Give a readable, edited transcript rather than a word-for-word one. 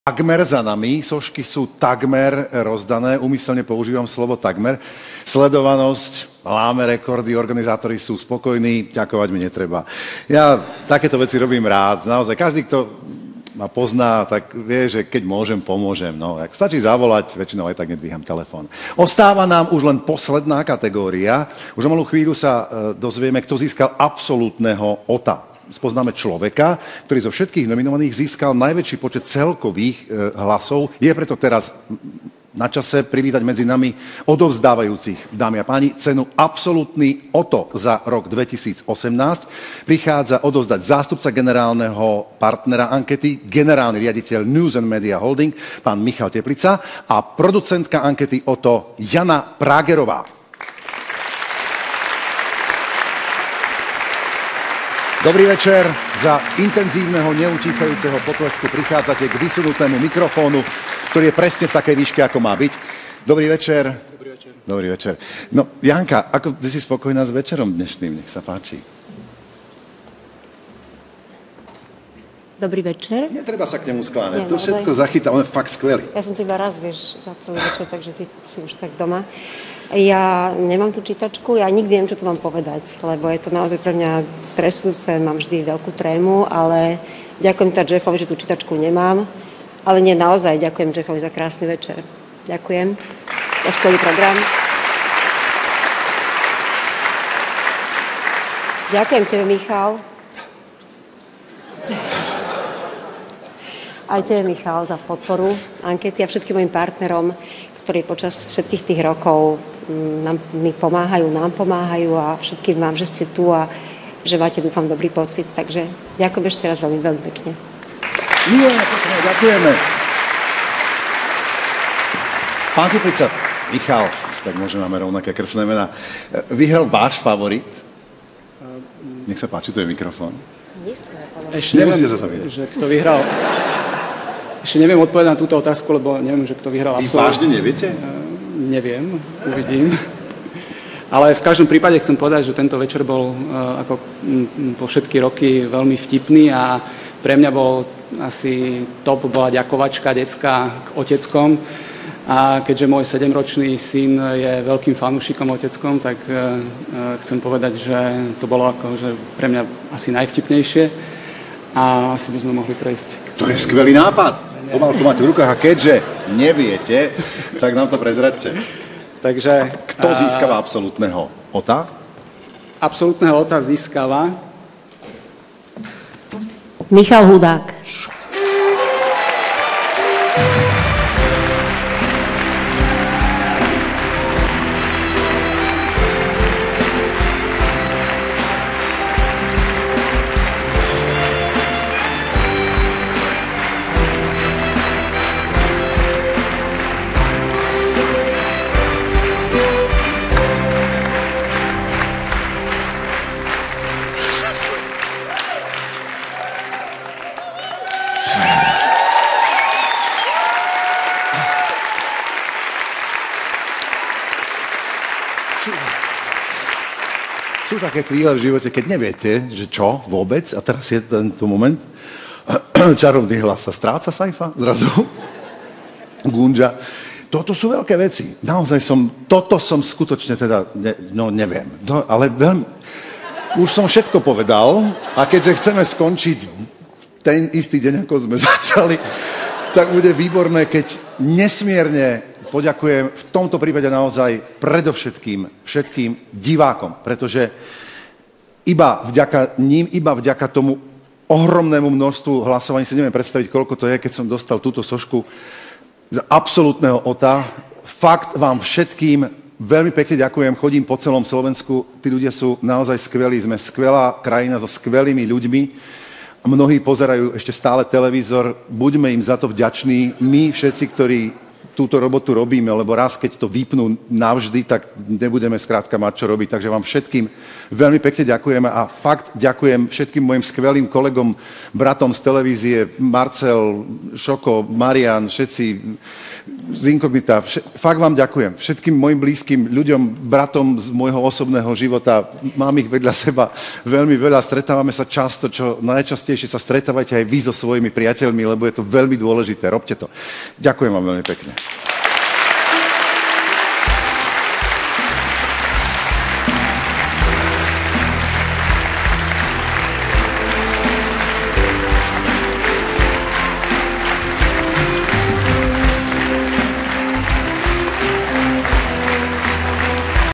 Takmer za nami, sošky sú takmer rozdané, úmyselne používam slovo takmer. Sledovanosť, láme rekordy, organizátori sú spokojní, ďakovať mi netreba. Ja takéto veci robím rád, naozaj každý, kto ma pozná, tak vie, že keď môžem, pomôžem. No, ak stačí zavolať, väčšinou aj tak nedvíham telefón. Ostáva nám už len posledná kategória. Už o malú chvíľu sa dozvieme, kto získal absolútneho OTA. Spoznáme človeka, ktorý zo všetkých nominovaných získal najväčší počet celkových hlasov. Je preto teraz na čase privítať medzi nami odovzdávajúcich, dámy a páni, cenu absolútny OTO za rok 2018. Prichádza odovzdať zástupca generálneho partnera ankety, generálny riaditeľ News and Media Holding, pán Michal Teplica a producentka ankety OTO Jana Prágerová. Dobrý večer. Za intenzívneho, neutíchajúceho potlesku prichádzate k vysunutému mikrofónu, ktorý je presne v takej výške, ako má byť. Dobrý večer. Dobrý večer. Dobrý večer. No, Janka, ako ty si spokojná s večerom dnešným? Nech sa páči. Dobrý večer. Netreba sa k nemu skláňať. To všetko zachytá, on je fakt skvelý. Ja som tu iba raz, vieš, za celý večer, takže ty si už tak doma. Ja nemám tú čítačku, ja nikdy neviem, čo tu mám povedať, lebo je to naozaj pre mňa stresujúce, mám vždy veľkú trému, ale ďakujem teda Jeffovi, že tú čítačku nemám, ale nie naozaj, ďakujem Jeffovi za krásny večer. Ďakujem za skvelý program. Ďakujem tebe, Michal. Aj tebe, Michal, za podporu ankety a všetkým mojim partnerom, ktorí počas všetkých tých rokov mi pomáhajú, nám pomáhajú a všetkým vám, že ste tu a že máte, dúfam, dobrý pocit. Takže ďakujem ešte raz veľmi, veľmi pekne. Milé, pekne, ďakujeme. Pán Teplica, Michal, tak môžeme máme rovnaké krstné mená. Vyhral váš favorit? Nech sa páči, tu je mikrofón. Ešte neviem, že kto vyhral. Ešte neviem odpovedať na túto otázku, lebo neviem, že kto vyhral. Vy vážne neviete? Neviem, uvidím. Ale v každom prípade chcem povedať, že tento večer bol ako po všetky roky veľmi vtipný a pre mňa bol asi top, bola ďakovačka decka k oteckom. A keďže môj 7-ročný syn je veľkým fanúšikom oteckom, tak chcem povedať, že to bolo akože pre mňa asi najvtipnejšie a asi by sme mohli prejsť. To je skvelý nápad. Pomalu to máte v rukách a keďže neviete, tak nám to prezradte. Takže, kto získava absolútneho OTA? Absolútneho OTA získava Michal Hudák. Sú také chvíle v živote, keď neviete, že čo vôbec, a teraz je tento moment, čarovný hlas sa stráca Saifa, zrazu, Gunža. Toto sú veľké veci. Naozaj toto som skutočne teda, neviem. Ale veľmi, už som všetko povedal a keďže chceme skončiť ten istý deň, ako sme začali, tak bude výborné, keď nesmierne poďakujem v tomto prípade naozaj predovšetkým všetkým divákom, pretože iba vďaka ním, iba vďaka tomu ohromnému množstvu hlasovaní si neviem predstaviť, koľko to je, keď som dostal túto sošku z absolútneho OTA. Fakt vám všetkým veľmi pekne ďakujem, chodím po celom Slovensku, tí ľudia sú naozaj skvelí, sme skvelá krajina so skvelými ľuďmi. Mnohí pozerajú ešte stále televízor, buďme im za to vďační. My všetci, ktorí túto robotu robíme, lebo raz, keď to vypnú navždy, tak nebudeme skrátka mať čo robiť. Takže vám všetkým veľmi pekne ďakujeme a fakt ďakujem všetkým mojim skvelým kolegom, bratom z televízie, Marcel, Šoko, Marian, všetci z Inkognita, fakt vám ďakujem. Všetkým mojim blízkym ľuďom, bratom z môjho osobného života, mám ich vedľa seba veľmi veľa, stretávame sa často, čo najčastejšie sa stretávajte aj vy so svojimi priateľmi, lebo je to veľmi dôležité, robte to. Ďakujem vám veľmi pekne.